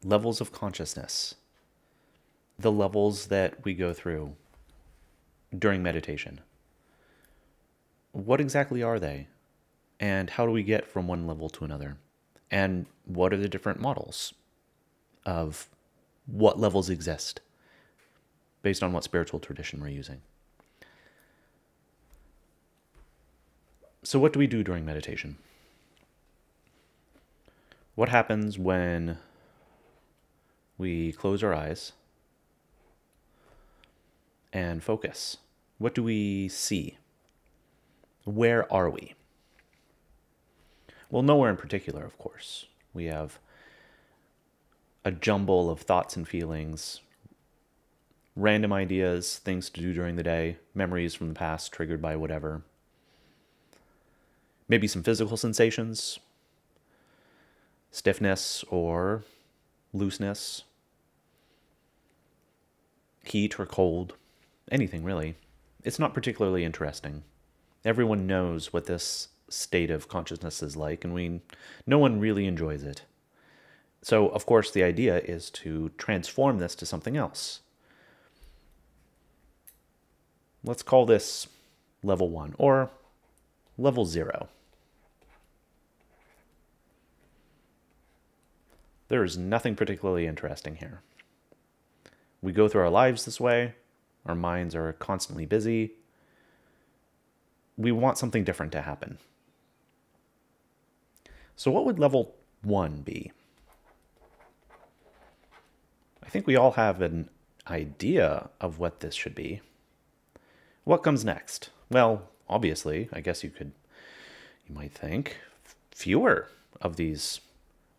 levels of consciousness, the levels that we go through during meditation. What exactly are they? And how do we get from one level to another? And what are the different models of what levels exist based on what spiritual tradition we're using? So what do we do during meditation? What happens when we close our eyes and focus? What do we see? Where are we? Well, nowhere in particular, of course. We have a jumble of thoughts and feelings, random ideas, things to do during the day, memories from the past triggered by whatever. Maybe some physical sensations, stiffness or looseness, heat or cold, anything really. It's not particularly interesting. Everyone knows what this state of consciousness is like, and no one really enjoys it. So, of course, the idea is to transform this to something else. Let's call this level 1 or level 0. There is nothing particularly interesting here. We go through our lives this way. Our minds are constantly busy. We want something different to happen. So what would level 1 be? I think we all have an idea of what this should be. What comes next? Well, obviously, I guess you might think, fewer of these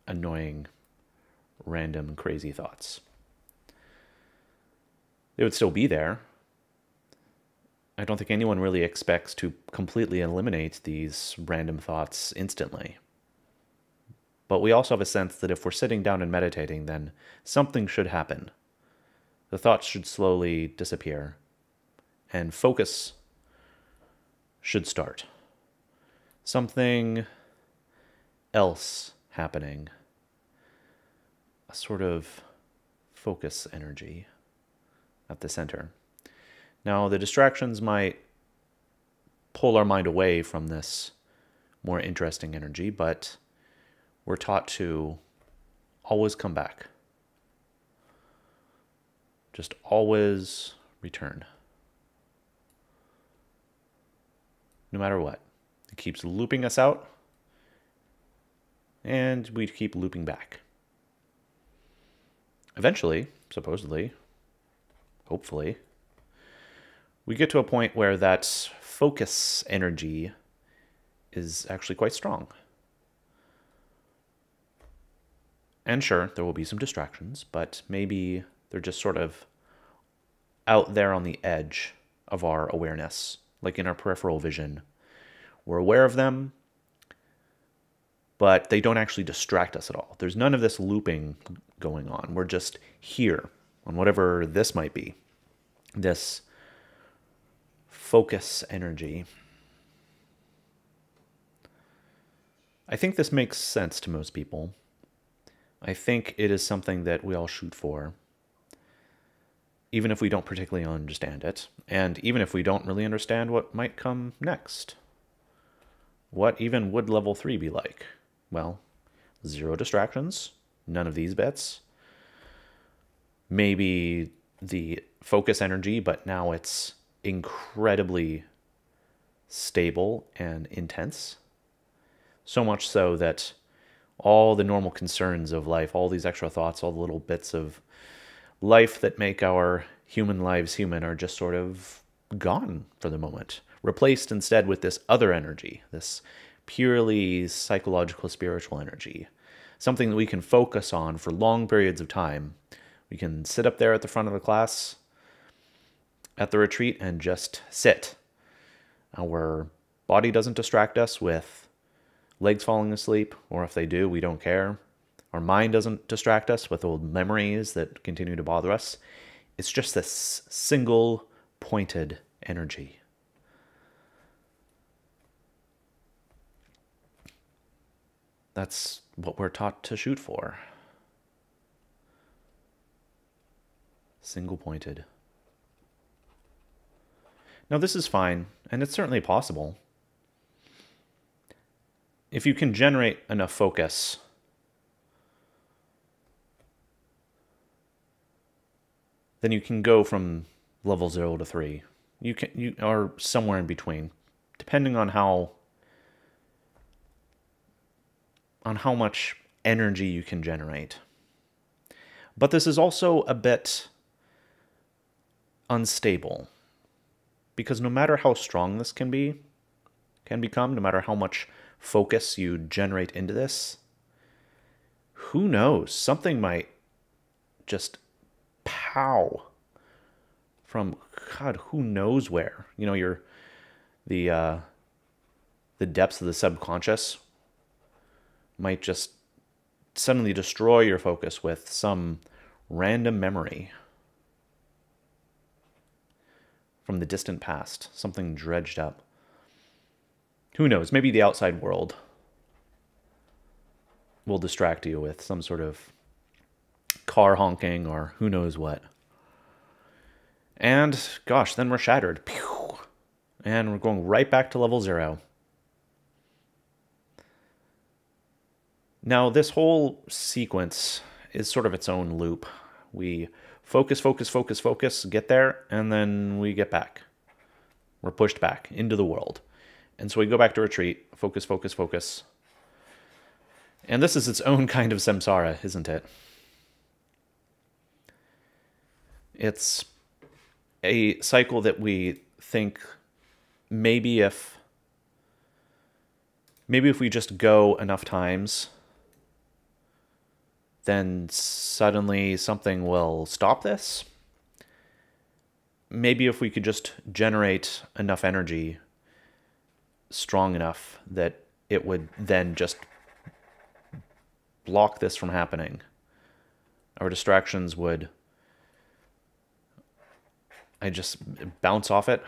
annoying, random, crazy thoughts. They would still be there. I don't think anyone really expects to completely eliminate these random thoughts instantly. But we also have a sense that if we're sitting down and meditating, then something should happen. The thoughts should slowly disappear, and focus should start. Something else happening. A sort of focus energy at the center. Now, the distractions might pull our mind away from this more interesting energy, but we're taught to always come back. Just always return. No matter what. It keeps looping us out, and we keep looping back. Eventually, supposedly, hopefully, we get to a point where that focus energy is actually quite strong. And sure, there will be some distractions, but maybe they're just sort of out there on the edge of our awareness, like in our peripheral vision. We're aware of them, but they don't actually distract us at all. There's none of this looping going on. We're just here on whatever this might be. This focus energy. I think this makes sense to most people. I think it is something that we all shoot for, even if we don't particularly understand it, and even if we don't really understand what might come next. What even would level 3 be like? Well, 0 distractions, none of these bits. Maybe the focus energy, but now it's incredibly stable and intense. So much so that all the normal concerns of life, all these extra thoughts, all the little bits of life that make our human lives human are just sort of gone for the moment. Replaced instead with this other energy, this purely psychological, spiritual energy. Something that we can focus on for long periods of time. We can sit up there at the front of the class at the retreat and just sit. Our body doesn't distract us with legs falling asleep, or if they do, we don't care. Our mind doesn't distract us with old memories that continue to bother us. It's just this single pointed energy. That's what we're taught to shoot for. Single pointed. Now this is fine, and it's certainly possible. If you can generate enough focus, then you can go from level 0 to 3. You are somewhere in between, depending on how much energy you can generate. But this is also a bit unstable, because no matter how strong this can become, no matter how much focus you generate into this, who knows? Something might just pow from God, who knows where. You know, the depths of the subconscious might just suddenly destroy your focus with some random memory from the distant past, something dredged up. Who knows? Maybe the outside world will distract you with some sort of car honking or who knows what. And gosh, then we're shattered. Pew! And we're going right back to level 0. Now, this whole sequence is sort of its own loop. We focus, focus, focus, focus, get there, and then we get back. We're pushed back into the world. And so we go back to retreat, focus, focus, focus. And this is its own kind of samsara, isn't it? It's a cycle that we think maybe if we just go enough times, then suddenly something will stop this. Maybe if we could just generate enough energy strong enough that it would then just block this from happening. Our distractions would just bounce off it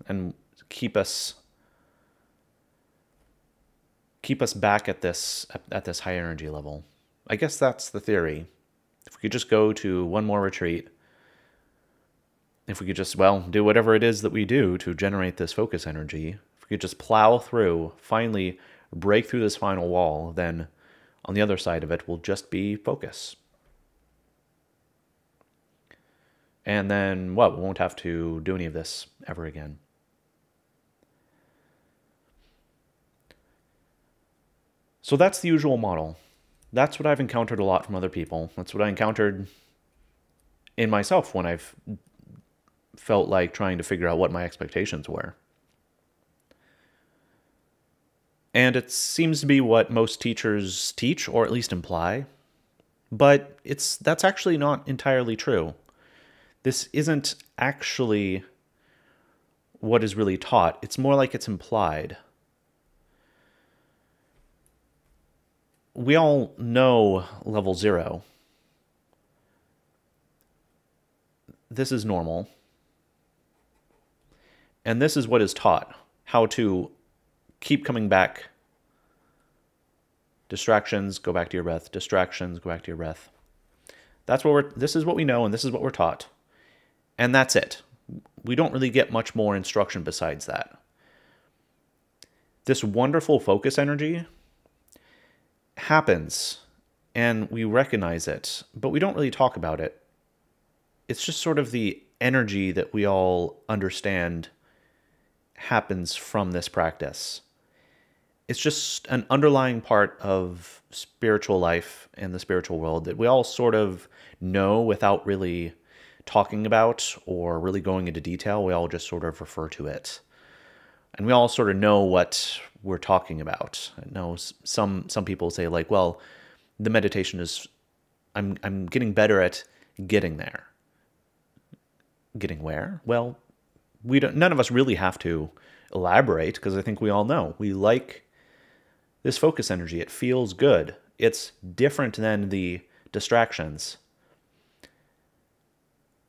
and keep us back at this high energy level. I guess that's the theory. If we could just go to one more retreat, if we could just, well, do whatever it is that we do to generate this focus energy, if we could just plow through, finally break through this final wall, then on the other side of it will just be focus. And then, well, we won't have to do any of this ever again. So that's the usual model. That's what I've encountered a lot from other people. That's what I encountered in myself when I've felt like trying to figure out what my expectations were. And it seems to be what most teachers teach, or at least imply. But that's actually not entirely true. This isn't actually what is really taught. It's more like it's implied. We all know level 0. This is normal. And this is what is taught. How to keep coming back. Distractions, go back to your breath. Distractions, go back to your breath. This is what we know, and this is what we're taught. And that's it. We don't really get much more instruction besides that. This wonderful focus energy happens, and we recognize it, but we don't really talk about it. It's just sort of the energy that we all understand happens from this practice. It's just an underlying part of spiritual life and the spiritual world that we all sort of know without really talking about or really going into detail. We all just sort of refer to it. And we all sort of know what we're talking about. I know some people say like, well, the meditation is, I'm getting better at getting there. Getting where? Well, none of us really have to elaborate, because I think we all know. We like this focus energy. It feels good. It's different than the distractions.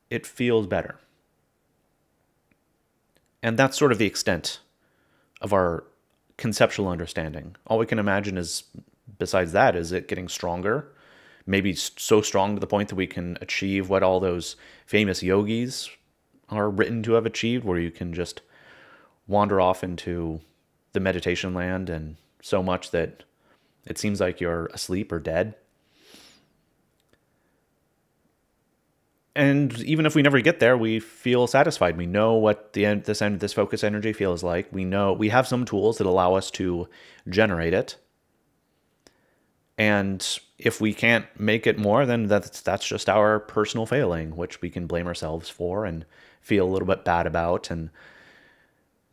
It feels better. And that's sort of the extent of our conceptual understanding. All we can imagine is, besides that, is it getting stronger? maybe so strong to the point that we can achieve what all those famous yogis are written to have achieved, where you can just wander off into the meditation land and so much that it seems like you're asleep or dead. And even if we never get there, we feel satisfied. We know what this focus energy feels like. We know we have some tools that allow us to generate it. And if we can't make it more, then that's just our personal failing, which we can blame ourselves for and feel a little bit bad about, and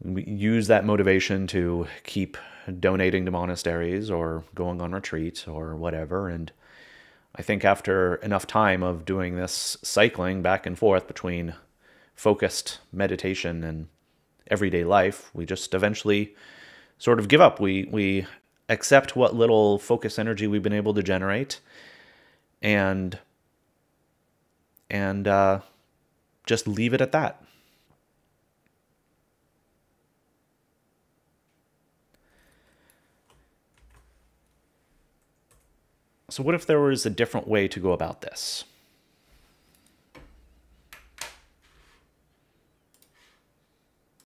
we use that motivation to keep donating to monasteries or going on retreat or whatever. And I think after enough time of doing this cycling back and forth between focused meditation and everyday life, we just eventually sort of give up. We accept what little focus energy we've been able to generate, and just leave it at that. So what if there was a different way to go about this?